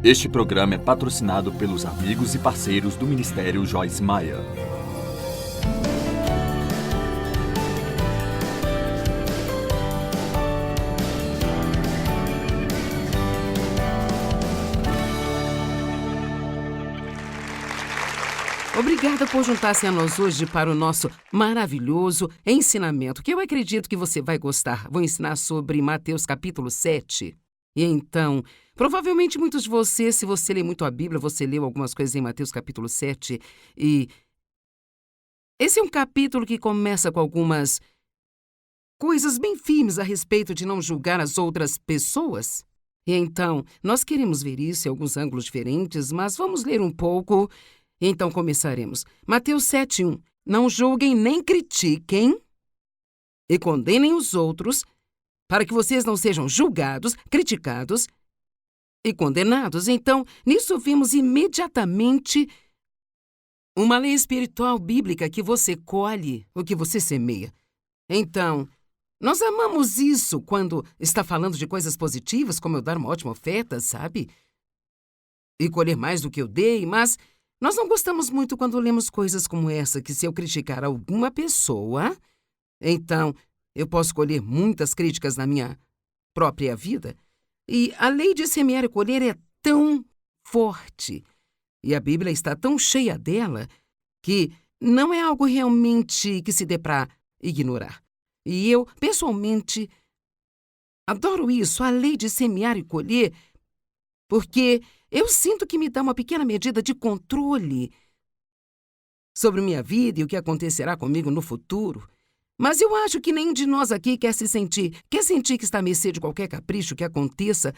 Este programa é patrocinado pelos amigos e parceiros do Ministério Joyce Meyer. Obrigada por juntar-se a nós hoje para o nosso maravilhoso ensinamento, que eu acredito que você vai gostar. Vou ensinar sobre Mateus capítulo 7. E então, provavelmente muitos de vocês, se você lê muito a Bíblia, você leu algumas coisas em Mateus capítulo 7. E esse é um capítulo que começa com algumas coisas bem firmes a respeito de não julgar as outras pessoas. E então, nós queremos ver isso em alguns ângulos diferentes, mas vamos ler um pouco. Então começaremos. Mateus 7:1. Não julguem nem critiquem e condenem os outros, para que vocês não sejam julgados, criticados e condenados. Então, nisso vimos imediatamente uma lei espiritual bíblica que você colhe o que você semeia. Então, nós amamos isso quando está falando de coisas positivas, como eu dar uma ótima oferta, sabe? E colher mais do que eu dei, mas nós não gostamos muito quando lemos coisas como essa, que se eu criticar alguma pessoa, então eu posso colher muitas críticas na minha própria vida. E a lei de semear e colher é tão forte, e a Bíblia está tão cheia dela, que não é algo realmente que se dê para ignorar. E eu, pessoalmente, adoro isso, a lei de semear e colher, porque eu sinto que me dá uma pequena medida de controle sobre minha vida e o que acontecerá comigo no futuro. Mas eu acho que nenhum de nós aqui quer sentir que está à mercê de qualquer capricho que aconteça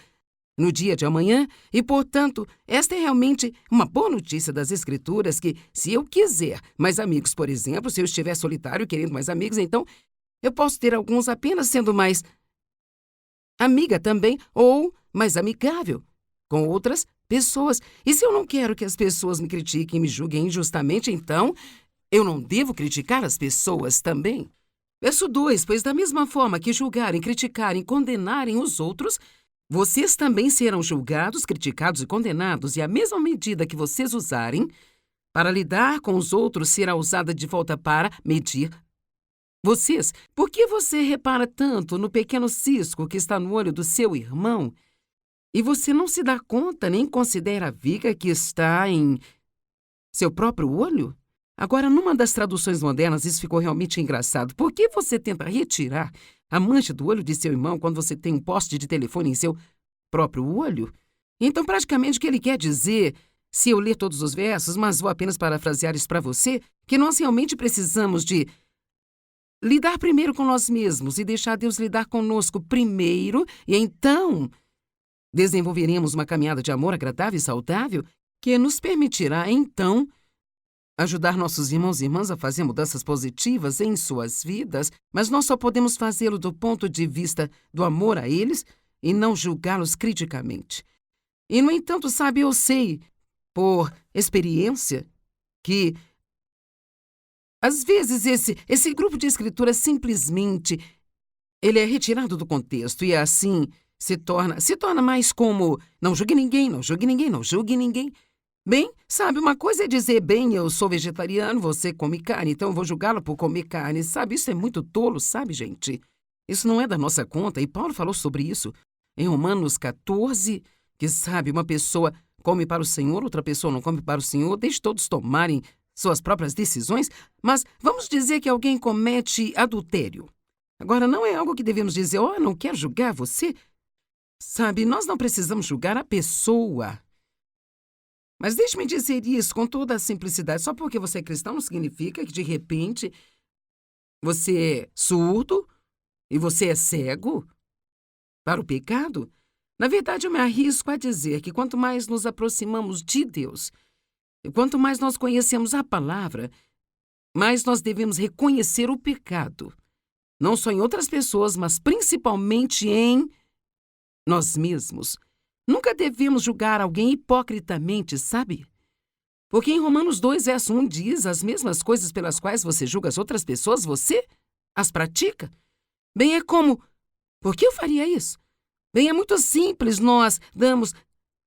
no dia de amanhã. E, portanto, esta é realmente uma boa notícia das Escrituras que, se eu quiser mais amigos, por exemplo, se eu estiver solitário querendo mais amigos, então eu posso ter alguns apenas sendo mais amiga também ou mais amigável com outras pessoas. E se eu não quero que as pessoas me critiquem e me julguem injustamente, então eu não devo criticar as pessoas também. Verso 2, pois da mesma forma que julgarem, criticarem, condenarem os outros, vocês também serão julgados, criticados e condenados, e a mesma medida que vocês usarem para lidar com os outros será usada de volta para medir vocês. Por que você repara tanto no pequeno cisco que está no olho do seu irmão e você não se dá conta nem considera a viga que está em seu próprio olho? Agora, numa das traduções modernas, isso ficou realmente engraçado. Por que você tenta retirar a mancha do olho de seu irmão quando você tem um poste de telefone em seu próprio olho? Então, praticamente, o que ele quer dizer, se eu ler todos os versos, mas vou apenas parafrasear isso para você, que nós realmente precisamos de lidar primeiro com nós mesmos e deixar Deus lidar conosco primeiro, e então desenvolveremos uma caminhada de amor agradável e saudável que nos permitirá, então, ajudar nossos irmãos e irmãs a fazer mudanças positivas em suas vidas, mas nós só podemos fazê-lo do ponto de vista do amor a eles e não julgá-los criticamente. E, no entanto, sabe, eu sei, por experiência, que às vezes esse grupo de escritura simplesmente ele é retirado do contexto e assim se torna mais como não julgue ninguém, não julgue ninguém, não julgue ninguém. Bem, sabe, uma coisa é dizer, bem, eu sou vegetariano, você come carne, então eu vou julgá-lo por comer carne, sabe? Isso é muito tolo, sabe, gente? Isso não é da nossa conta, e Paulo falou sobre isso em Romanos 14, que, sabe, uma pessoa come para o Senhor, outra pessoa não come para o Senhor, deixe todos tomarem suas próprias decisões, mas vamos dizer que alguém comete adultério. Agora, não é algo que devemos dizer, não quero julgar você. Sabe, nós não precisamos julgar a pessoa. Mas deixe-me dizer isso com toda a simplicidade. Só porque você é cristão não significa que, de repente, você é surdo e você é cego para o pecado. Na verdade, eu me arrisco a dizer que quanto mais nos aproximamos de Deus e quanto mais nós conhecemos a palavra, mais nós devemos reconhecer o pecado. Não só em outras pessoas, mas principalmente em nós mesmos. Nunca devemos julgar alguém hipocritamente, sabe? Porque em Romanos 2, verso 1 diz, as mesmas coisas pelas quais você julga as outras pessoas, você as pratica. Bem, é como, por que eu faria isso? Bem, é muito simples, nós damos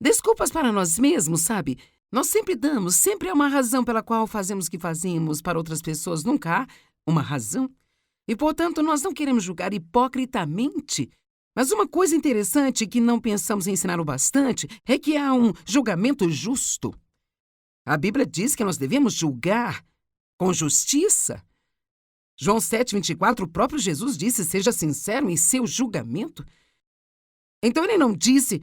Desculpas para nós mesmos, sabe? Nós sempre damos, sempre há uma razão pela qual fazemos o que fazemos para outras pessoas, nunca há uma razão. E, portanto, nós não queremos julgar hipocritamente. Mas uma coisa interessante que não pensamos em ensinar o bastante é que há um julgamento justo. A Bíblia diz que nós devemos julgar com justiça. João 7,24, o próprio Jesus disse, seja sincero em seu julgamento. Então ele não disse,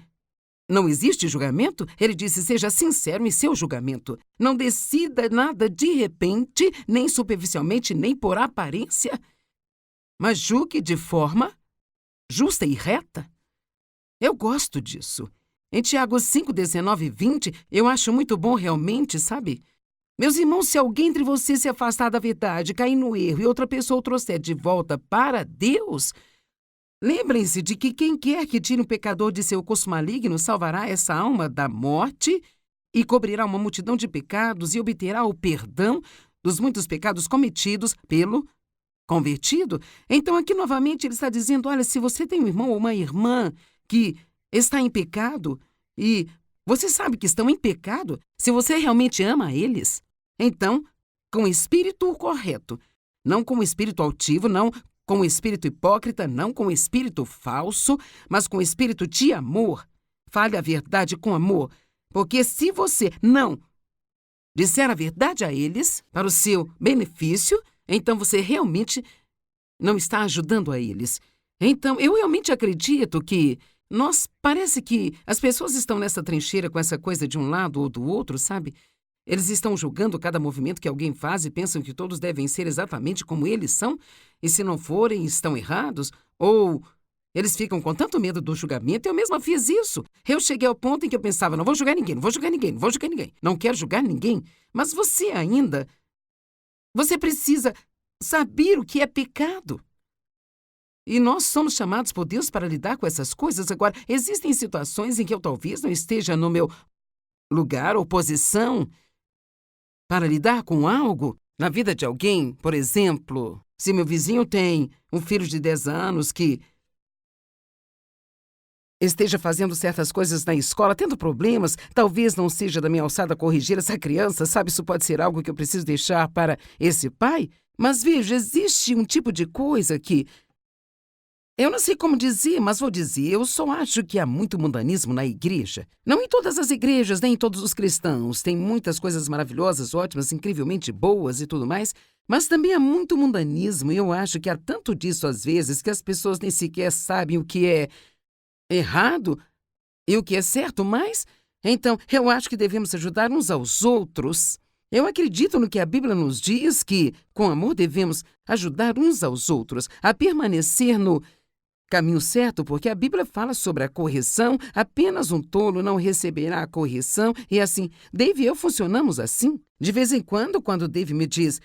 não existe julgamento? Ele disse, seja sincero em seu julgamento. Não decida nada de repente, nem superficialmente, nem por aparência, mas julgue de forma justa e reta. Eu gosto disso. Em Tiago 5, 19 e 20, eu acho muito bom realmente, sabe? Meus irmãos, se alguém entre vocês se afastar da verdade, cair no erro e outra pessoa o trouxer de volta para Deus, lembrem-se de que quem quer que tire um pecador de seu curso maligno salvará essa alma da morte e cobrirá uma multidão de pecados e obterá o perdão dos muitos pecados cometidos pelo convertido. Então, aqui novamente ele está dizendo, olha, se você tem um irmão ou uma irmã que está em pecado e você sabe que estão em pecado, se você realmente ama eles, então, com o espírito correto, não com o espírito altivo, não com o espírito hipócrita, não com o espírito falso, mas com o espírito de amor, fale a verdade com amor, porque se você não disser a verdade a eles, para o seu benefício, então você realmente não está ajudando a eles. Então, eu realmente acredito que parece que as pessoas estão nessa trincheira com essa coisa de um lado ou do outro, sabe? Eles estão julgando cada movimento que alguém faz e pensam que todos devem ser exatamente como eles são, e se não forem, estão errados, ou eles ficam com tanto medo do julgamento. Eu mesma fiz isso. Eu cheguei ao ponto em que eu pensava, não vou julgar ninguém, não vou julgar ninguém, não vou julgar ninguém. Não quero julgar ninguém, mas você precisa saber o que é pecado. E nós somos chamados por Deus para lidar com essas coisas. Agora, existem situações em que eu talvez não esteja no meu lugar ou posição para lidar com algo na vida de alguém. Por exemplo, se meu vizinho tem um filho de 10 anos que esteja fazendo certas coisas na escola, tendo problemas, talvez não seja da minha alçada corrigir essa criança, sabe? Isso pode ser algo que eu preciso deixar para esse pai. Mas veja, existe um tipo de coisa que eu não sei como dizer, mas vou dizer, eu só acho que há muito mundanismo na igreja. Não em todas as igrejas, nem em todos os cristãos. Tem muitas coisas maravilhosas, ótimas, incrivelmente boas e tudo mais, mas também há muito mundanismo e eu acho que há tanto disso às vezes que as pessoas nem sequer sabem o que é errado e o que é certo, mas então eu acho que devemos ajudar uns aos outros. Eu acredito no que a Bíblia nos diz, que com amor devemos ajudar uns aos outros a permanecer no caminho certo, porque a Bíblia fala sobre a correção, apenas um tolo não receberá a correção, e assim, Dave e eu funcionamos assim. De vez em quando Dave me diz,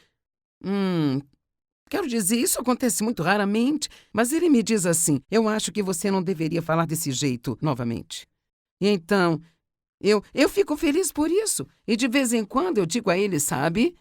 quero dizer, isso acontece muito raramente, mas ele me diz assim, eu acho que você não deveria falar desse jeito novamente. E então, eu fico feliz por isso, e de vez em quando eu digo a ele, sabe,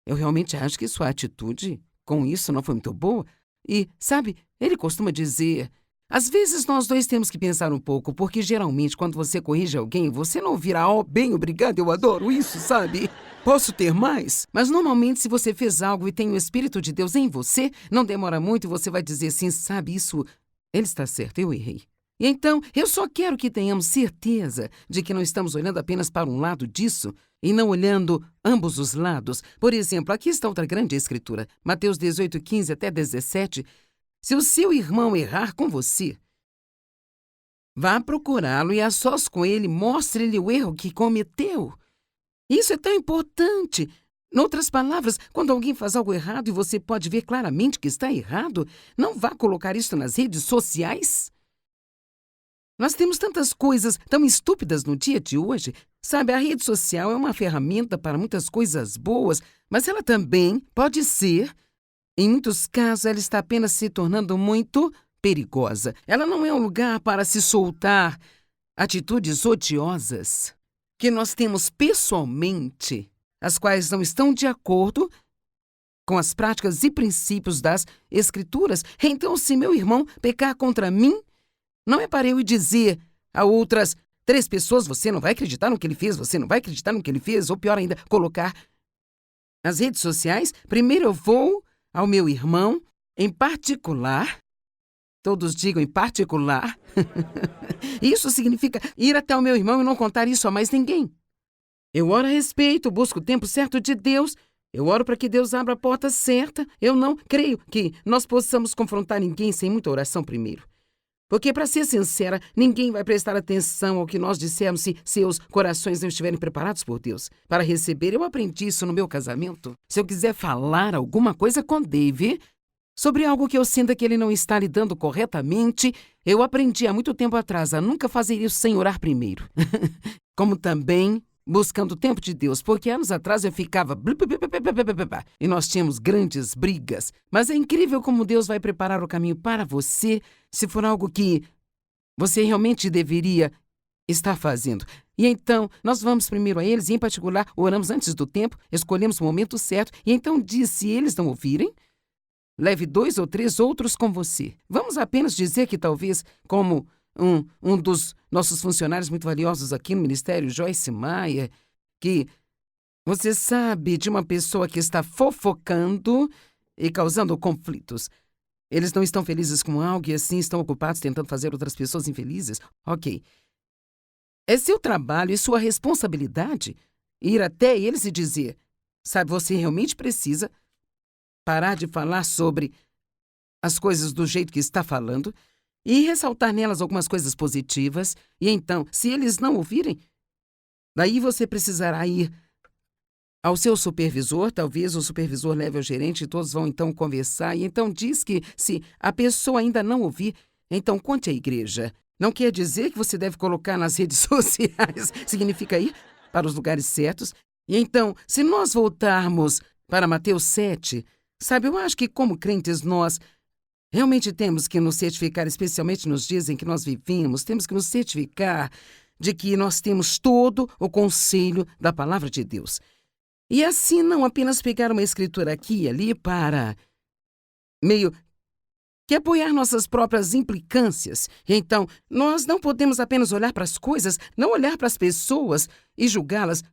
eu realmente acho que sua atitude com isso não foi muito boa, e, sabe, ele costuma dizer, às vezes nós dois temos que pensar um pouco, porque geralmente quando você corrige alguém, você não vira, bem, obrigado, eu adoro isso, sabe? Posso ter mais? Mas normalmente se você fez algo e tem o Espírito de Deus em você, não demora muito e você vai dizer assim, sabe, isso, ele está certo, eu errei. E então, eu só quero que tenhamos certeza de que não estamos olhando apenas para um lado disso e não olhando ambos os lados. Por exemplo, aqui está outra grande escritura, Mateus 18, 15 até 17. Se o seu irmão errar com você, vá procurá-lo e a sós com ele, mostre-lhe o erro que cometeu. Isso é tão importante. Em outras palavras, quando alguém faz algo errado e você pode ver claramente que está errado, não vá colocar isso nas redes sociais. Nós temos tantas coisas tão estúpidas no dia de hoje. Sabe, a rede social é uma ferramenta para muitas coisas boas, mas ela também pode ser, em muitos casos, ela está apenas se tornando muito perigosa. Ela não é um lugar para se soltar atitudes odiosas que nós temos pessoalmente, as quais não estão de acordo com as práticas e princípios das Escrituras. Então, se meu irmão pecar contra mim, não é para eu dizer a outras, 3 pessoas, você não vai acreditar no que ele fez, você não vai acreditar no que ele fez, ou pior ainda, colocar nas redes sociais. Primeiro eu vou ao meu irmão, em particular, todos digam em particular, isso significa ir até o meu irmão e não contar isso a mais ninguém. Eu oro a respeito, busco o tempo certo de Deus, eu oro para que Deus abra a porta certa. Eu não creio que nós possamos confrontar ninguém sem muita oração primeiro. Porque, para ser sincera, ninguém vai prestar atenção ao que nós dissermos se seus corações não estiverem preparados por Deus para receber. Eu aprendi isso no meu casamento. Se eu quiser falar alguma coisa com Dave sobre algo que eu sinta que ele não está lidando corretamente, eu aprendi há muito tempo atrás a nunca fazer isso sem orar primeiro. Como também buscando o tempo de Deus, porque anos atrás eu ficava e nós tínhamos grandes brigas. Mas é incrível como Deus vai preparar o caminho para você se for algo que você realmente deveria estar fazendo. E então, nós vamos primeiro a eles, e em particular, oramos antes do tempo, escolhemos o momento certo, e então diz, se eles não ouvirem, leve 2 ou 3 outros com você. Vamos apenas dizer que talvez, como um dos nossos funcionários muito valiosos aqui no Ministério, Joyce Meyer, que você sabe de uma pessoa que está fofocando e causando conflitos. Eles não estão felizes com algo e assim estão ocupados tentando fazer outras pessoas infelizes? Ok. É seu trabalho e sua responsabilidade ir até eles e dizer, sabe, você realmente precisa parar de falar sobre as coisas do jeito que está falando e ressaltar nelas algumas coisas positivas. E então, se eles não ouvirem, daí você precisará ir ao seu supervisor, talvez o supervisor leve ao gerente e todos vão então conversar. E então diz que se a pessoa ainda não ouvir, então conte à igreja. Não quer dizer que você deve colocar nas redes sociais, significa ir para os lugares certos. E então, se nós voltarmos para Mateus 7, sabe, eu acho que como crentes nós realmente temos que nos certificar, especialmente nos dias em que nós vivemos, temos que nos certificar de que nós temos todo o conselho da palavra de Deus. E assim não apenas pegar uma escritura aqui e ali para meio que apoiar nossas próprias implicâncias. E então, nós não podemos apenas olhar para as coisas, não olhar para as pessoas e julgá-las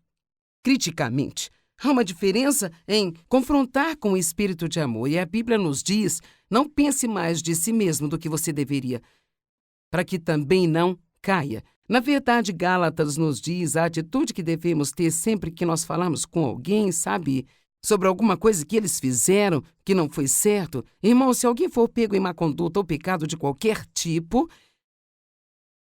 criticamente. Há uma diferença em confrontar com o espírito de amor. E a Bíblia nos diz, não pense mais de si mesmo do que você deveria, para que também não caia. Na verdade, Gálatas nos diz a atitude que devemos ter sempre que nós falamos com alguém, sabe, sobre alguma coisa que eles fizeram que não foi certo. Irmão, se alguém for pego em má conduta ou pecado de qualquer tipo,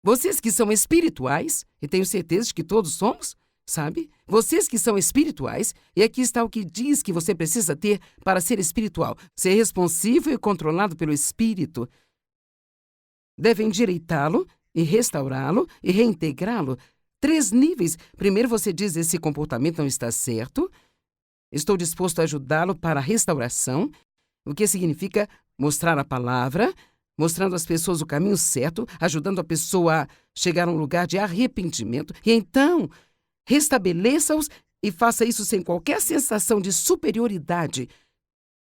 vocês que são espirituais, e tenho certeza de que todos somos, sabe? Vocês que são espirituais, e aqui está o que diz que você precisa ter para ser espiritual. Ser responsivo e controlado pelo Espírito. Deve endireitá-lo e restaurá-lo e reintegrá-lo. 3 níveis. Primeiro você diz, esse comportamento não está certo. Estou disposto a ajudá-lo para a restauração, o que significa mostrar a palavra, mostrando às pessoas o caminho certo, ajudando a pessoa a chegar a um lugar de arrependimento. E então, restabeleça-os e faça isso sem qualquer sensação de superioridade,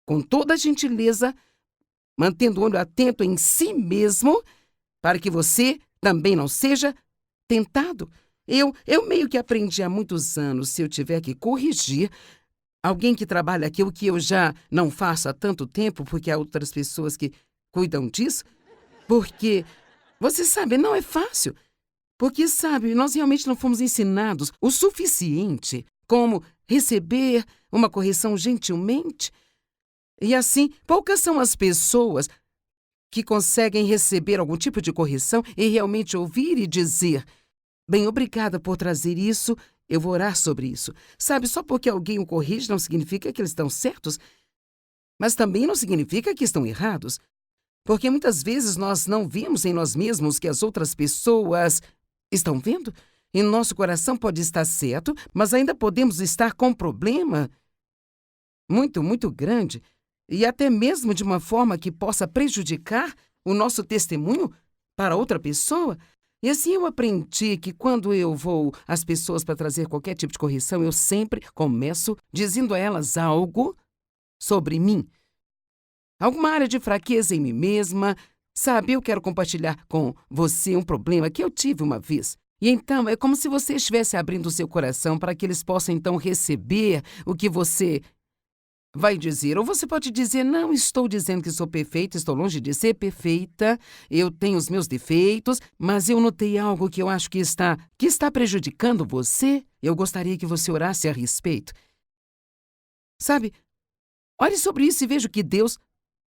com toda a gentileza, mantendo o olho atento em si mesmo, para que você também não seja tentado. Eu meio que aprendi há muitos anos, se eu tiver que corrigir alguém que trabalha aqui, o que eu já não faço há tanto tempo, porque há outras pessoas que cuidam disso, porque, você sabe, não é fácil. Porque, sabe, nós realmente não fomos ensinados o suficiente como receber uma correção gentilmente. E assim, poucas são as pessoas que conseguem receber algum tipo de correção e realmente ouvir e dizer, bem, obrigada por trazer isso, eu vou orar sobre isso. Sabe, só porque alguém o corrige não significa que eles estão certos, mas também não significa que estão errados. Porque muitas vezes nós não vemos em nós mesmos que as outras pessoas estão vendo. E nosso coração pode estar certo, mas ainda podemos estar com um problema muito, muito grande. E até mesmo de uma forma que possa prejudicar o nosso testemunho para outra pessoa. E assim eu aprendi que quando eu vou às pessoas para trazer qualquer tipo de correção, eu sempre começo dizendo a elas algo sobre mim. Alguma área de fraqueza em mim mesma. Sabe, eu quero compartilhar com você um problema que eu tive uma vez. E então é como se você estivesse abrindo o seu coração para que eles possam então receber o que você vai dizer. Ou você pode dizer: não estou dizendo que sou perfeita, estou longe de ser perfeita, eu tenho os meus defeitos, mas eu notei algo que eu acho que está prejudicando você. Eu gostaria que você orasse a respeito. Sabe, ore sobre isso e veja o que Deus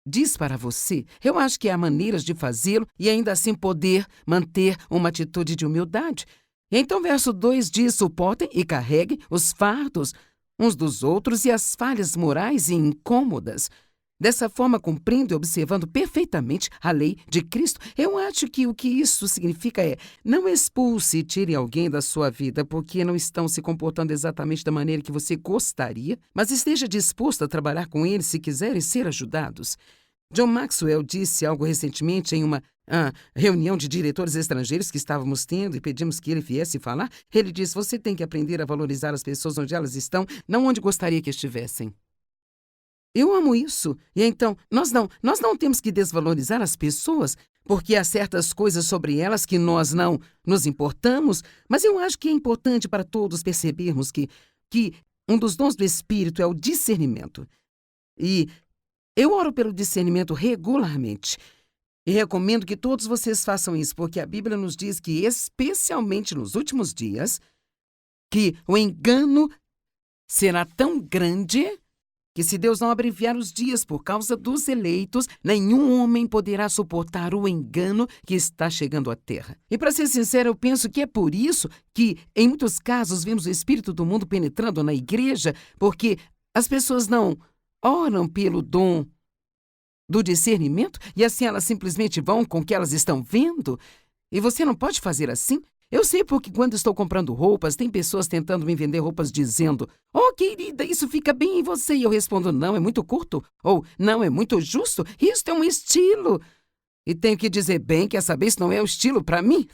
diz para você. Eu acho que há maneiras de fazê-lo e ainda assim poder manter uma atitude de humildade. E então, verso 2 diz: suportem e carreguem os fardos uns dos outros e as falhas morais e incômodas. Dessa forma, cumprindo e observando perfeitamente a lei de Cristo. Eu acho que o que isso significa é: não expulse e tire alguém da sua vida porque não estão se comportando exatamente da maneira que você gostaria, mas esteja disposto a trabalhar com eles se quiserem ser ajudados. John Maxwell disse algo recentemente em uma reunião de diretores estrangeiros que estávamos tendo e pedimos que ele viesse falar. Ele disse: você tem que aprender a valorizar as pessoas onde elas estão, não onde gostaria que estivessem. Eu amo isso. E então, nós não temos que desvalorizar as pessoas, porque há certas coisas sobre elas que nós não nos importamos, mas eu acho que é importante para todos percebermos que um dos dons do Espírito é o discernimento. E eu oro pelo discernimento regularmente. E recomendo que todos vocês façam isso, porque a Bíblia nos diz que, especialmente nos últimos dias, que o engano será tão grande que, se Deus não abreviar os dias por causa dos eleitos, nenhum homem poderá suportar o engano que está chegando à terra. E, para ser sincero, eu penso que é por isso que, em muitos casos, vemos o espírito do mundo penetrando na igreja, porque as pessoas não oram pelo dom do discernimento e assim elas simplesmente vão com o que elas estão vendo. E você não pode fazer assim. Eu sei porque quando estou comprando roupas, tem pessoas tentando me vender roupas dizendo: oh, querida, isso fica bem em você. E eu respondo: não, é muito curto. Ou não, é muito justo. Isso é um estilo. E tenho que dizer: bem, quer saber, isso não é o estilo para mim.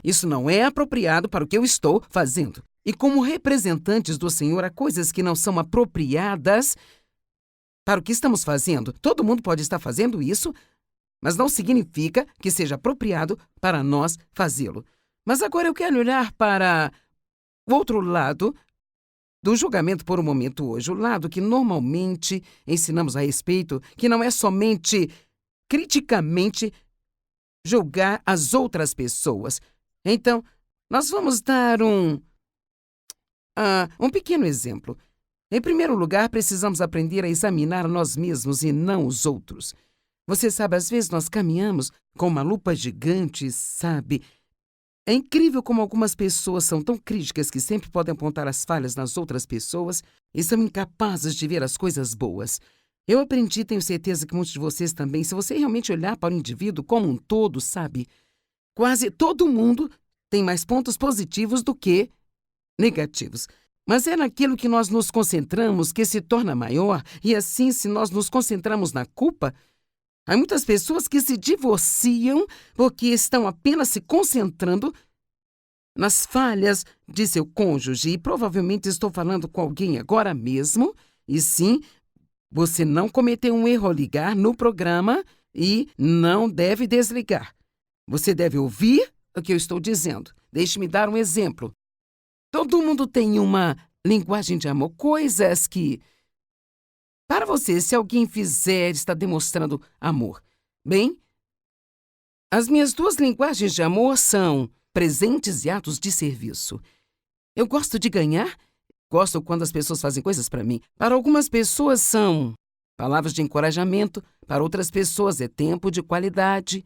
Isso não é apropriado para o que eu estou fazendo. E como representantes do Senhor, há coisas que não são apropriadas para o que estamos fazendo. Todo mundo pode estar fazendo isso, mas não significa que seja apropriado para nós fazê-lo. Mas agora eu quero olhar para o outro lado do julgamento por um momento hoje, o lado que normalmente ensinamos a respeito, que não é somente criticamente julgar as outras pessoas. Então, nós vamos dar um pequeno exemplo. Em primeiro lugar, precisamos aprender a examinar nós mesmos e não os outros. Você sabe, às vezes nós caminhamos com uma lupa gigante, sabe? É incrível como algumas pessoas são tão críticas que sempre podem apontar as falhas nas outras pessoas e são incapazes de ver as coisas boas. Eu aprendi, tenho certeza que muitos de vocês também, se você realmente olhar para o indivíduo como um todo, sabe? Quase todo mundo tem mais pontos positivos do que negativos. Mas é naquilo que nós nos concentramos que se torna maior, e assim, se nós nos concentramos na culpa, há muitas pessoas que se divorciam porque estão apenas se concentrando nas falhas de seu cônjuge. E provavelmente estou falando com alguém agora mesmo, e sim, você não cometeu um erro ao ligar no programa e não deve desligar. Você deve ouvir o que eu estou dizendo. Deixe-me dar um exemplo. Todo mundo tem uma linguagem de amor, coisas que, para você, se alguém fizer, está demonstrando amor. Bem, as minhas duas linguagens de amor são presentes e atos de serviço. Eu gosto de ganhar, gosto quando as pessoas fazem coisas para mim. Para algumas pessoas são palavras de encorajamento, para outras pessoas é tempo de qualidade,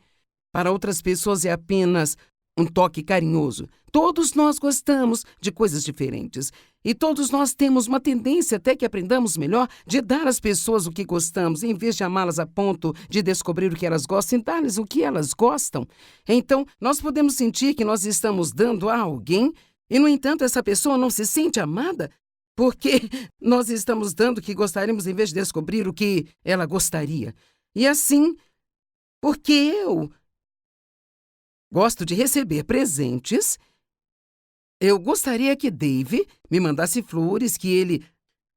para outras pessoas é apenas um toque carinhoso. Todos nós gostamos de coisas diferentes. E todos nós temos uma tendência, até que aprendamos melhor, de dar às pessoas o que gostamos, em vez de amá-las a ponto de descobrir o que elas gostam, e dar-lhes o que elas gostam. Então, nós podemos sentir que nós estamos dando a alguém, e, no entanto, essa pessoa não se sente amada, porque nós estamos dando o que gostaríamos, em vez de descobrir o que ela gostaria. E assim, porque eu gosto de receber presentes, eu gostaria que Dave me mandasse flores, que ele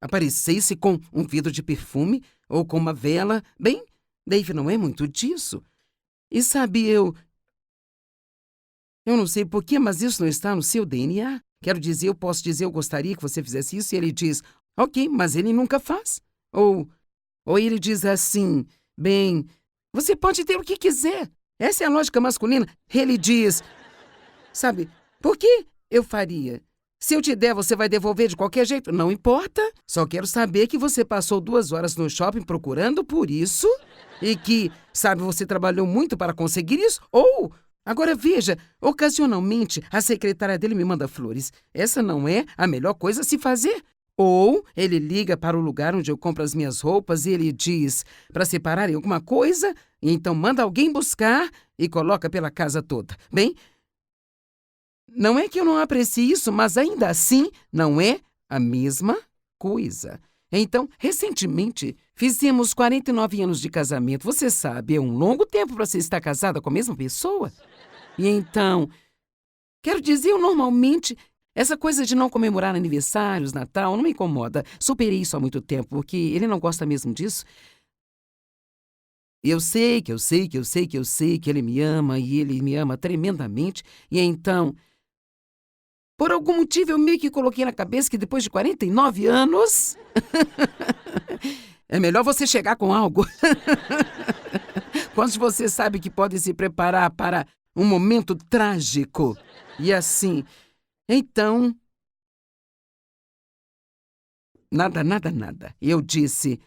aparecesse com um vidro de perfume ou com uma vela. Bem, Dave não é muito disso. E sabe, eu Eu não sei porquê, mas isso não está no seu DNA. Quero dizer, eu posso dizer, eu gostaria que você fizesse isso, e ele diz, ok, mas ele nunca faz. Ou ele diz assim, bem, você pode ter o que quiser. Essa é a lógica masculina. Ele diz, sabe, por que eu faria? Se eu te der, você vai devolver de qualquer jeito? Não importa. Só quero saber que você passou 2 horas no shopping procurando por isso e que, sabe, você trabalhou muito para conseguir isso. Ou, agora veja, ocasionalmente a secretária dele me manda flores. Essa não é a melhor coisa a se fazer. Ou ele liga para o lugar onde eu compro as minhas roupas e ele diz para separarem alguma coisa e então manda alguém buscar e coloca pela casa toda. Bem, não é que eu não aprecie isso, mas ainda assim não é a mesma coisa. Então, recentemente, fizemos 49 anos de casamento. Você sabe, é um longo tempo para você estar casada com a mesma pessoa. E então, quero dizer, eu normalmente, essa coisa de não comemorar aniversários, Natal, não me incomoda. Superei isso há muito tempo, porque ele não gosta mesmo disso. Eu sei que ele me ama e ele me ama tremendamente. E então, por algum motivo, eu meio que coloquei na cabeça que depois de 49 anos, é melhor você chegar com algo. Quando você sabe que pode se preparar para um momento trágico. E assim, então, nada. Eu disse,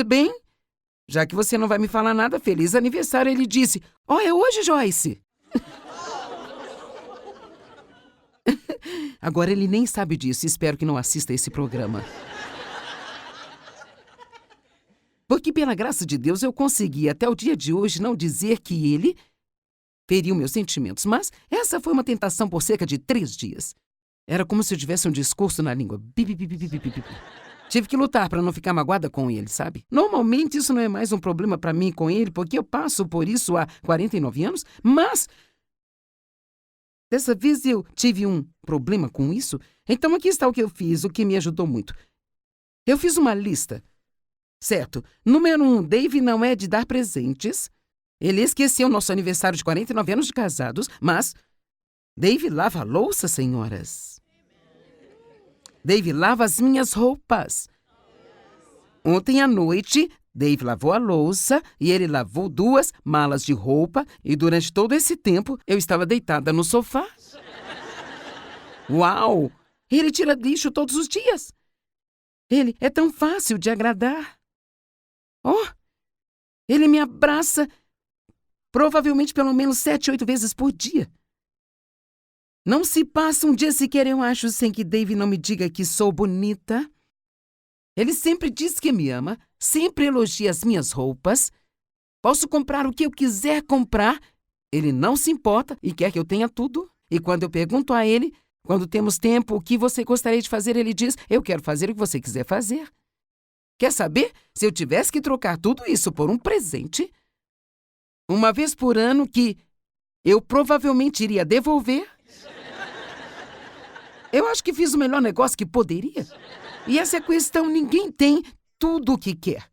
bem, já que você não vai me falar nada, feliz aniversário. Ele disse, é hoje, Joyce? Agora ele nem sabe disso, espero que não assista esse programa. Porque, pela graça de Deus, eu consegui até o dia de hoje não dizer que ele feriu meus sentimentos, mas essa foi uma tentação por cerca de 3 dias. Era como se eu tivesse um discurso na língua. Tive que lutar para não ficar magoada com ele, sabe? Normalmente isso não é mais um problema para mim com ele, porque eu passo por isso há 49 anos, mas dessa vez eu tive um problema com isso. Então aqui está o que eu fiz, o que me ajudou muito. Eu fiz uma lista. Certo. Número 1, Dave não é de dar presentes. Ele esqueceu nosso aniversário de 49 anos de casados, mas Dave lava a louça, senhoras. Dave lava as minhas roupas. Ontem à noite, Dave lavou a louça e ele lavou 2 malas de roupa e durante todo esse tempo eu estava deitada no sofá. Uau! Ele tira lixo todos os dias. Ele é tão fácil de agradar. Ele me abraça provavelmente pelo menos 7, 8 vezes por dia. Não se passa um dia sequer, eu acho, sem que Dave não me diga que sou bonita. Ele sempre diz que me ama, sempre elogia as minhas roupas. Posso comprar o que eu quiser comprar. Ele não se importa e quer que eu tenha tudo. E quando eu pergunto a ele, quando temos tempo, o que você gostaria de fazer, ele diz, eu quero fazer o que você quiser fazer. Quer saber? Se eu tivesse que trocar tudo isso por um presente, uma vez por ano que eu provavelmente iria devolver, eu acho que fiz o melhor negócio que poderia. E essa é a questão, ninguém tem tudo o que quer.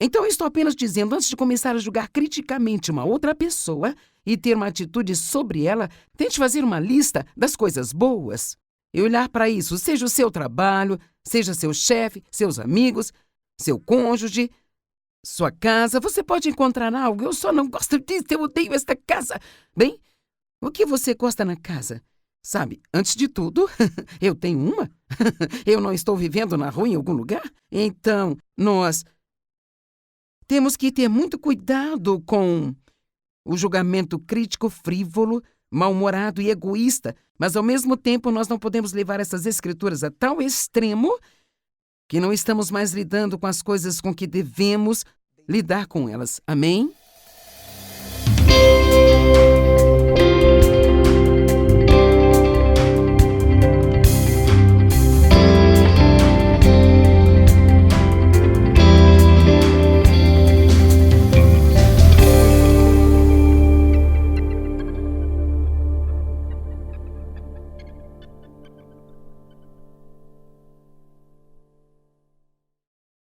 Então eu estou apenas dizendo, antes de começar a julgar criticamente uma outra pessoa e ter uma atitude sobre ela, tente fazer uma lista das coisas boas e olhar para isso, seja o seu trabalho, seja seu chefe, seus amigos, seu cônjuge, sua casa. Você pode encontrar algo. Eu só não gosto disso, eu odeio esta casa. Bem, o que você gosta na casa? Sabe, antes de tudo, eu tenho uma. Eu não estou vivendo na rua em algum lugar. Então, nós temos que ter muito cuidado com o julgamento crítico, frívolo, mal-humorado e egoísta. Mas, ao mesmo tempo, nós não podemos levar essas escrituras a tal extremo que não estamos mais lidando com as coisas com que devemos lidar com elas. Amém?